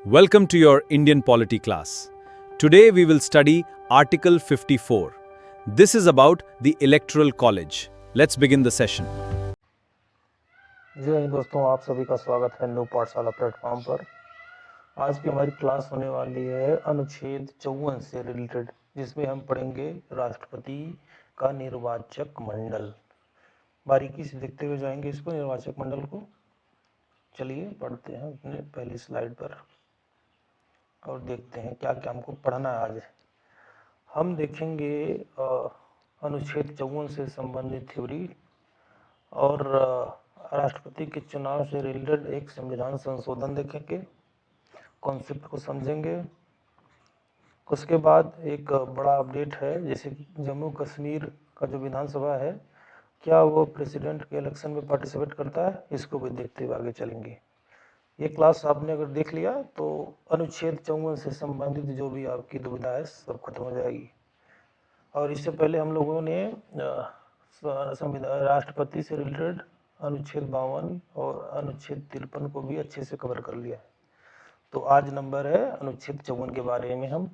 Welcome to your Indian polity class. Today we will study Article 54. This is about the Electoral College. Let's begin the session. जी हाँ दोस्तों, आप सभी का स्वागत है न्यू पाठशाला प्लेटफॉर्म पर। आज की हमारी क्लास होने वाली है अनुच्छेद 54 से रिलेटेड, जिसमें हम पढ़ेंगे राष्ट्रपति का निर्वाचक मंडल। बारीकी से देखते हुए जाएंगे इसको, निर्वाचक मंडल को। चलिए पढ़ते हैं अपने पहली स्लाइड पर और देखते हैं क्या क्या हमको पढ़ना है आज। हम देखेंगे अनुच्छेद 54 से संबंधित थ्योरी और राष्ट्रपति के चुनाव से रिलेटेड एक संविधान संशोधन देखेंगे, कॉन्सेप्ट को समझेंगे। उसके बाद एक बड़ा अपडेट है, जैसे कि जम्मू कश्मीर का जो विधानसभा है, क्या वो प्रेसिडेंट के इलेक्शन में पार्टिसिपेट करता है, इसको भी देखते हुए आगे चलेंगे। ये क्लास आपने अगर देख लिया तो अनुच्छेद 54 से संबंधित जो भी आपकी दुविधा है सब खत्म हो जाएगी। और इससे पहले हम लोगों ने राष्ट्रपति से रिलेटेड अनुच्छेद 52 और अनुच्छेद 53 को भी अच्छे से कवर कर लिया है। तो आज नंबर है अनुच्छेद 54 के बारे में हम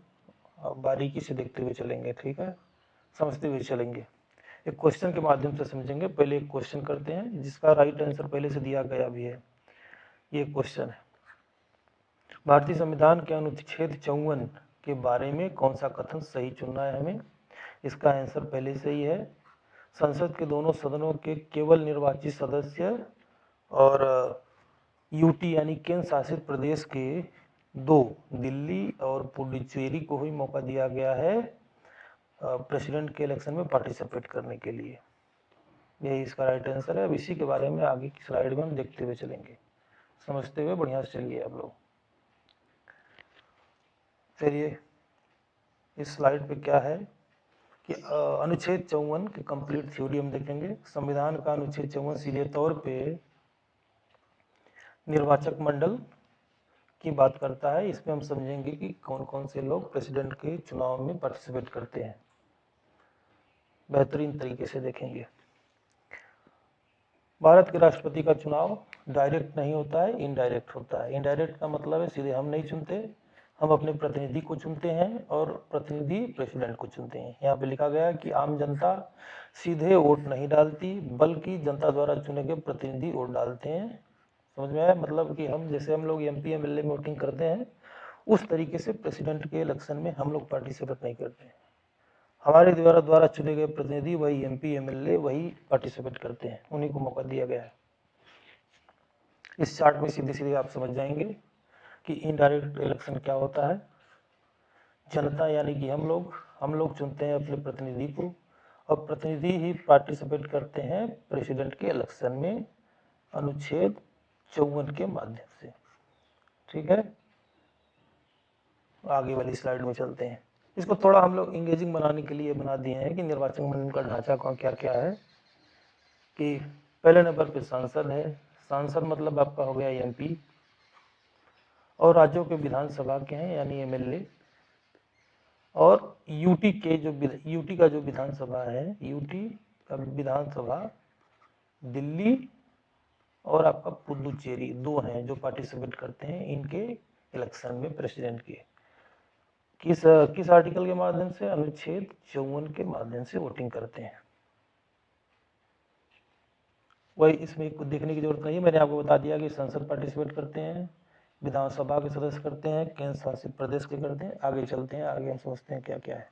बारीकी से देखते हुए चलेंगे, ठीक है, समझते हुए चलेंगे। एक क्वेश्चन के माध्यम से समझेंगे। पहले एक क्वेश्चन करते हैं जिसका राइट आंसर पहले से दिया गया भी है। ये क्वेश्चन है, भारतीय संविधान के अनुच्छेद 54 के बारे में कौन सा कथन सही चुनना है हमें। इसका आंसर पहले से ही है, संसद के दोनों सदनों के केवल निर्वाचित सदस्य और यूटी यानी केंद्र शासित प्रदेश के दो, दिल्ली और पुडुचेरी को ही मौका दिया गया है प्रेसिडेंट के इलेक्शन में पार्टिसिपेट करने के लिए। यही इसका राइट आंसर है। अब इसी के बारे में आगे की स्लाइड में हम देखते हुए चलेंगे, समझते हुए बढ़िया से चलिए आप लोग। चलिए इस स्लाइड पे क्या है कि अनुच्छेद 54 की कंप्लीट थ्योरी हम देखेंगे। संविधान का अनुच्छेद 54 सीधे तौर पे निर्वाचक मंडल की बात करता है। इसमें हम समझेंगे कि कौन कौन से लोग प्रेसिडेंट के चुनाव में पार्टिसिपेट करते हैं, बेहतरीन तरीके से देखेंगे। भारत के राष्ट्रपति का चुनाव डायरेक्ट नहीं होता है, इनडायरेक्ट होता है। इनडायरेक्ट का मतलब है सीधे हम नहीं चुनते, हम अपने प्रतिनिधि को चुनते हैं और प्रतिनिधि प्रेसिडेंट को चुनते हैं। यहाँ पे लिखा गया है कि आम जनता सीधे वोट नहीं डालती, बल्कि जनता द्वारा चुने गए प्रतिनिधि वोट डालते हैं। समझ में आया? मतलब कि हम जैसे हम लोग एमपी एमएलए में वोटिंग करते हैं, उस तरीके से प्रेसिडेंट के इलेक्शन में हम लोग पार्टिसिपेट नहीं करते हैं। हमारे द्वारा चुने गए प्रतिनिधि, वही एमपी एमएलए, वही पार्टिसिपेट करते हैं, उन्हीं को मौका दिया गया है। इस चार्ट में सीधे सीधे आप समझ जाएंगे कि इनडायरेक्ट इलेक्शन क्या होता है। जनता यानी कि हम लोग चुनते हैं अपने प्रतिनिधि को, और प्रतिनिधि ही पार्टिसिपेट करते हैं प्रेसिडेंट के इलेक्शन में अनुच्छेद 54 के माध्यम से, ठीक है। आगे वाली स्लाइड में चलते हैं। इसको थोड़ा हम लोग इंगेजिंग बनाने के लिए बना दिए हैं कि निर्वाचन मंडल का ढांचा क्या क्या है। कि पहले नंबर पे सांसद है। सांसद मतलब आपका हो गया एमपी, और राज्यों के विधानसभा के हैं यानी एमएलए, और यूटी का जो विधानसभा है, यूटी का विधानसभा दिल्ली और आपका पुडुचेरी, दो हैं जो पार्टिसिपेट करते हैं इनके इलेक्शन में प्रेसिडेंट के। किस आर्टिकल के माध्यम से? अनुच्छेद 54 के माध्यम से वोटिंग करते हैं। वही इसमें कुछ देखने की जरूरत नहीं है, मैंने आपको बता दिया कि संसद पार्टिसिपेट करते हैं, विधानसभा के सदस्य करते हैं, केंद्र शासित प्रदेश के करते हैं। आगे चलते हैं, आगे हम सोचते हैं क्या क्या है।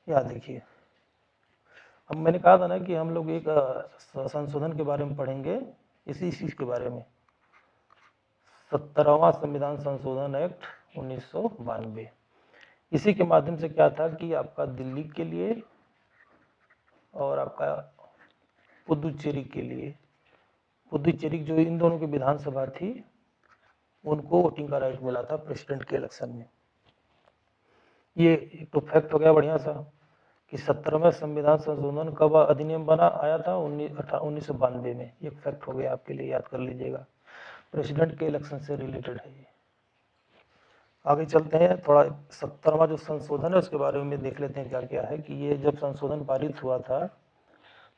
याद देखिए, हम मैंने कहा था ना कि हम लोग एक संशोधन के बारे में पढ़ेंगे, इसी चीज के बारे में, 17वां संविधान संशोधन एक्ट 1992। इसी के माध्यम से क्या था कि आपका दिल्ली के लिए और आपका पुडुचेरी के लिए, पुडुचेरी जो इन दोनों की विधानसभा थी, उनको वोटिंग का राइट मिला था प्रेसिडेंट के इलेक्शन में। ये एक तो फैक्ट हो गया बढ़िया सा कि 17वें संविधान संशोधन कब अधिनियम बना आया था? 1992 में। ये फैक्ट हो गया आपके लिए, याद कर लीजिएगा, प्रेसिडेंट के इलेक्शन से रिलेटेड है ये। आगे चलते हैं, थोड़ा 17वां जो संशोधन है उसके बारे में देख लेते हैं क्या क्या है। कि ये जब संशोधन पारित हुआ था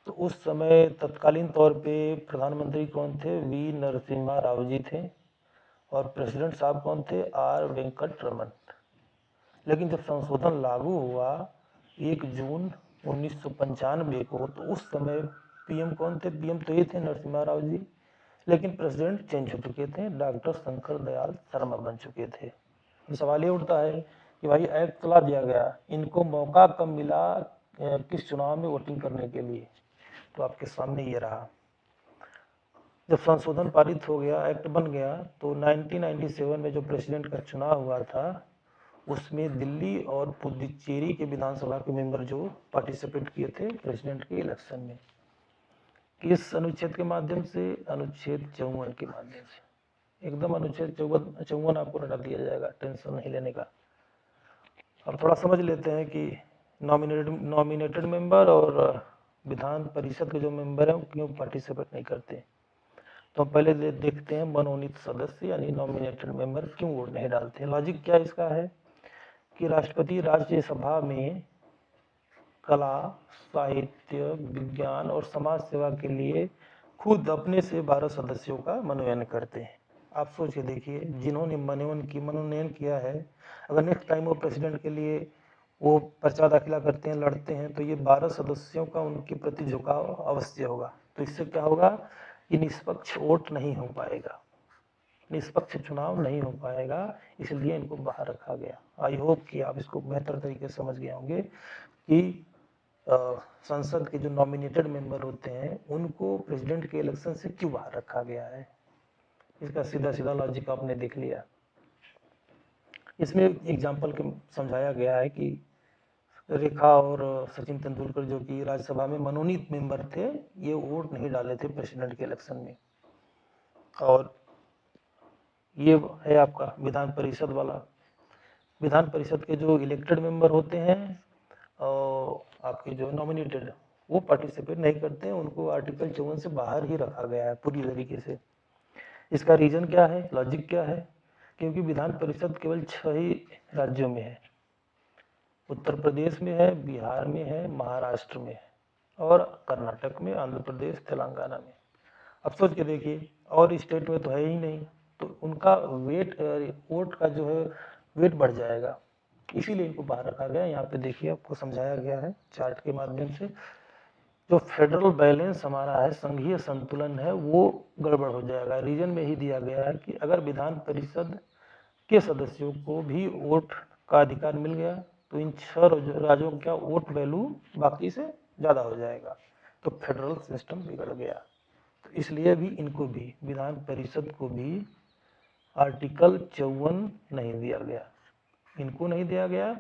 तो उस समय तत्कालीन तौर पे प्रधानमंत्री कौन थे? वी नरसिम्हा राव जी थे। और प्रेसिडेंट साहब कौन थे? आर वेंकट रमन। लेकिन जब संशोधन लागू हुआ 1 जून 1995 को, तो उस समय पीएम कौन थे? पीएम तो ये थे नरसिम्हा राव जी, लेकिन प्रेसिडेंट चेंज हो चुके थे, डॉक्टर शंकर दयाल शर्मा बन चुके थे। तो सवाल ये उठता है कि भाई एक्ट चला दिया गया, इनको मौका कब मिला किस चुनाव में वोटिंग करने के लिए? तो आपके सामने ये रहा। जब संशोधन पारित हो गया, एक्ट बन गया, तो 1997 में जो प्रेसिडेंट का चुनाव हुआ था, उसमें दिल्ली और पुडुचेरी के विधानसभा के मेंबर जो पार्टिसिपेट किए थे प्रेसिडेंट के इलेक्शन में, किस अनुच्छेद के माध्यम से? अनुच्छेद 54 के माध्यम से। एकदम अनुच्छेद 54 आपको रटा दिया जाएगा, टेंशन नहीं लेने का। अब थोड़ा समझ लेते हैं कि नॉमिनेटेड मेंबर और विधान परिषद के जो मेंबर हैं क्यों पार्टिसिपेट नहीं करते। तो पहले देखते हैं मनोनीत सदस्य यानी नॉमिनेटेड मेंबर क्यों वोट नहीं डालते। लॉजिक क्या इसका है कि राष्ट्रपति राज्यसभा में कला, साहित्य, विज्ञान और समाज सेवा के लिए खुद अपने से 12 सदस्यों का मनोनयन करते हैं। आप सोच के देखिए, जिन्होंने मनोनयन किया है, अगर नेक्स्ट टाइम वो प्रेसिडेंट के लिए वो पर्चा दाखिला करते हैं, लड़ते हैं, तो ये 12 सदस्यों का उनके प्रति झुकाव अवश्य होगा। तो इससे क्या होगा कि निष्पक्ष वोट नहीं हो पाएगा, निष्पक्ष चुनाव नहीं हो पाएगा, इसलिए इनको बाहर रखा गया। आई होप कि आप इसको बेहतर तरीके से समझ गए होंगे कि संसद के जो नॉमिनेटेड मेंबर होते हैं उनको प्रेसिडेंट के इलेक्शन से क्यों बाहर रखा गया है। इसका सीधा सीधा लॉजिक आपने देख लिया। इसमें एग्जाम्पल समझाया गया है कि रेखा और सचिन तेंदुलकर जो कि राज्यसभा में मनोनीत मेंबर थे, ये वोट नहीं डाले थे प्रेसिडेंट के इलेक्शन में। और ये है आपका विधान परिषद वाला। विधान परिषद के जो इलेक्टेड मेंबर होते हैं और आपके जो नॉमिनेटेड, वो पार्टिसिपेट नहीं करते हैं, उनको आर्टिकल 54 से बाहर ही रखा गया है पूरी तरीके से। इसका रीजन क्या है, लॉजिक क्या है? क्योंकि विधान परिषद केवल 6 ही राज्यों में है, उत्तर प्रदेश में है, बिहार में है, महाराष्ट्र में है और कर्नाटक में, आंध्र प्रदेश, तेलंगाना में। अब सोच के देखिए, और स्टेट में तो है ही नहीं, तो उनका वोट का जो है वेट बढ़ जाएगा, इसीलिए इनको बाहर रखा गया। यहाँ पे देखिए आपको समझाया गया है चार्ट के माध्यम से। जो फेडरल बैलेंस हमारा है, संघीय संतुलन है, वो गड़बड़ हो जाएगा। रीजन में ही दिया गया है कि अगर विधान परिषद के सदस्यों को भी वोट का अधिकार मिल गया तो इन 6 राज्यों का वोट वैल्यू बाकी से ज़्यादा हो जाएगा, तो फेडरल सिस्टम बिगड़ गया। तो इसलिए भी इनको भी, विधान परिषद को भी आर्टिकल 54 नहीं दिया गया, इनको नहीं दिया गया,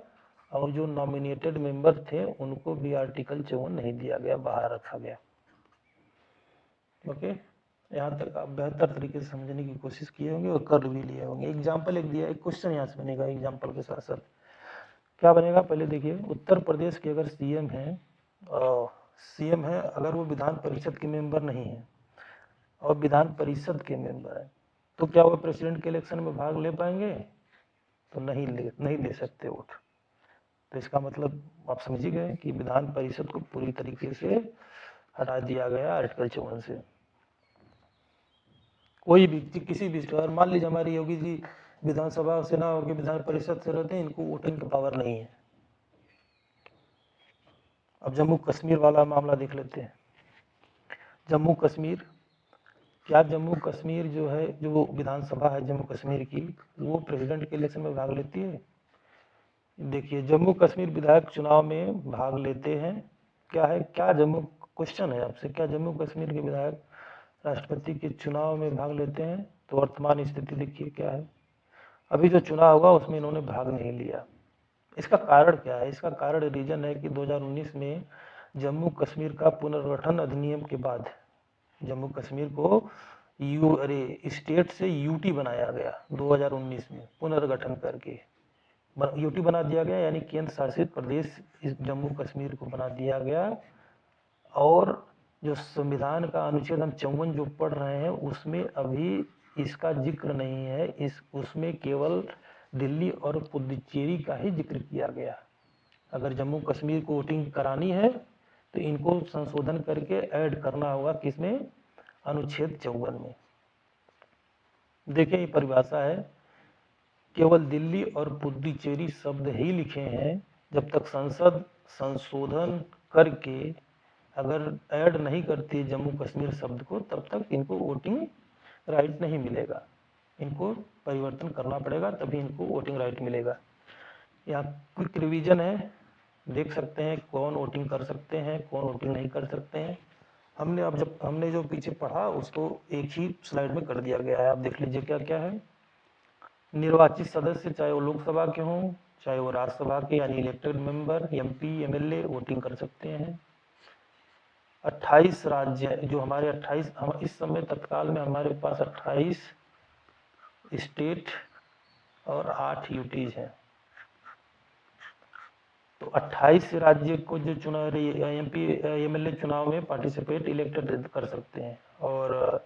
और जो नॉमिनेटेड मेंबर थे उनको भी आर्टिकल 54 नहीं दिया गया, बाहर रखा गया। ओके, यहाँ तक आप बेहतर तरीके से समझने की कोशिश किए होंगे और कर भी लिए होंगे। एग्जाम्पल एक दिया, एक क्वेश्चन यहाँ से बनेगा एग्जाम्पल के साथ साथ। क्या बनेगा पहले देखिए, उत्तर प्रदेश के अगर सीएम है, सीएम है, अगर वो विधान परिषद के मेंबर नहीं है और विधान परिषद के मेंबर है, तो क्या वो प्रेसिडेंट के इलेक्शन में भाग ले पाएंगे? तो नहीं ले सकते वोट। तो इसका मतलब आप समझ ही गए कि विधान परिषद को पूरी तरीके से हटा दिया गया आर्टिकल 54 से। कोई भी किसी भी, अगर मान लीजिए हमारी योगी जी विधानसभा से ना होकर विधान परिषद से रहते हैं, इनको वोटिंग की पावर नहीं है। अब जम्मू कश्मीर वाला मामला देख लेते हैं। जम्मू कश्मीर, क्या जम्मू कश्मीर जो है, जो विधानसभा है जम्मू कश्मीर की, वो प्रेसिडेंट के इलेक्शन में भाग लेती है? देखिए, जम्मू कश्मीर विधायक चुनाव में भाग लेते हैं। क्या है, क्या जम्मू, क्वेश्चन है आपसे, क्या जम्मू कश्मीर के विधायक राष्ट्रपति के चुनाव में भाग लेते हैं? तो वर्तमान स्थिति देखिए क्या है, अभी जो चुनाव हुआ उसमें इन्होंने भाग नहीं लिया। इसका कारण क्या है? इसका कारण रीजन है कि 2019 में जम्मू कश्मीर का पुनर्गठन अधिनियम के बाद जम्मू कश्मीर को स्टेट से यूटी बनाया गया 2019 में, पुनर्गठन करके यूटी बना दिया गया, यानी केंद्र शासित प्रदेश इस जम्मू कश्मीर को बना दिया गया। और जो संविधान का अनुच्छेद हम 54 जो पढ़ रहे हैं उसमें अभी इसका जिक्र नहीं है, उसमें केवल दिल्ली और पुडुचेरी का ही जिक्र किया गया। अगर जम्मू कश्मीर को वोटिंग करानी है तो इनको संशोधन करके ऐड करना होगा, किसमें? अनुच्छेद 54 में। देखिए ये परिभाषा है, केवल दिल्ली और पुडुचेरी शब्द ही लिखे हैं। जब तक संसद संशोधन करके अगर ऐड नहीं करती जम्मू कश्मीर शब्द को, तब तक इनको वोटिंग राइट नहीं मिलेगा। इनको परिवर्तन करना पड़ेगा, तभी इनको वोटिंग राइट मिलेगा। यहाँ क्विक रिवीजन है, देख सकते हैं कौन वोटिंग कर सकते हैं, कौन वोटिंग नहीं कर सकते हैं। हमने जो पीछे पढ़ा उसको एक ही स्लाइड में कर दिया गया है। आप देख लीजिए क्या क्या है। निर्वाचित सदस्य, चाहे वो लोकसभा के हों, चाहे वो राज्यसभा के यानी elected member, MP, MLA, voting कर सकते हैं। 28 राज्य जो हमारे 28 हम इस समय तत्काल में हमारे पास 28 स्टेट और 8 यूटीज हैं। तो 28 राज्य को जो चुनाव एमपी एमएलए चुनाव में पार्टिसिपेट इलेक्टेड कर सकते हैं, और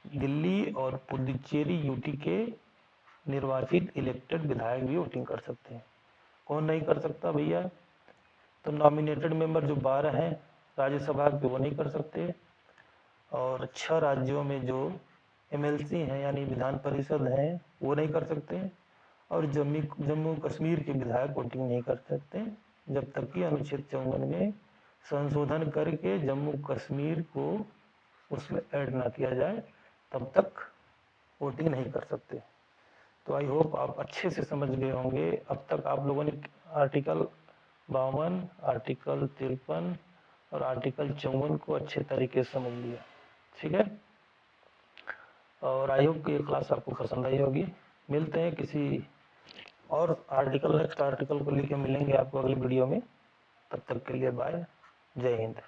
दिल्ली और पुडुचेरी यूटी के निर्वाचित इलेक्टेड विधायक भी वोटिंग कर सकते हैं। कौन नहीं कर सकता भैया? तो नॉमिनेटेड मेंबर जो 12 हैं राज्यसभा के, वो नहीं कर सकते। और 6 राज्यों में जो एमएलसी हैं यानी विधान परिषद हैं, वो नहीं कर सकते। और जम्मू कश्मीर के विधायक वोटिंग नहीं कर सकते जब तक कि अनुच्छेद 54 में संशोधन करके जम्मू कश्मीर को उसमें ऐड ना किया जाए, तब तक वोटिंग नहीं कर सकते। तो आई होप आप अच्छे से समझ गए होंगे। अब तक आप लोगों ने आर्टिकल 52, आर्टिकल 53 और आर्टिकल 54 को अच्छे तरीके से समझ लिया। ठीक है, और आई होप कि ये क्लास आपको पसंद आई होगी। मिलते हैं किसी और आर्टिकल, नेक्स्ट आर्टिकल को लेकर मिलेंगे आपको अगली वीडियो में। तब तक के लिए बाय, जय हिंद।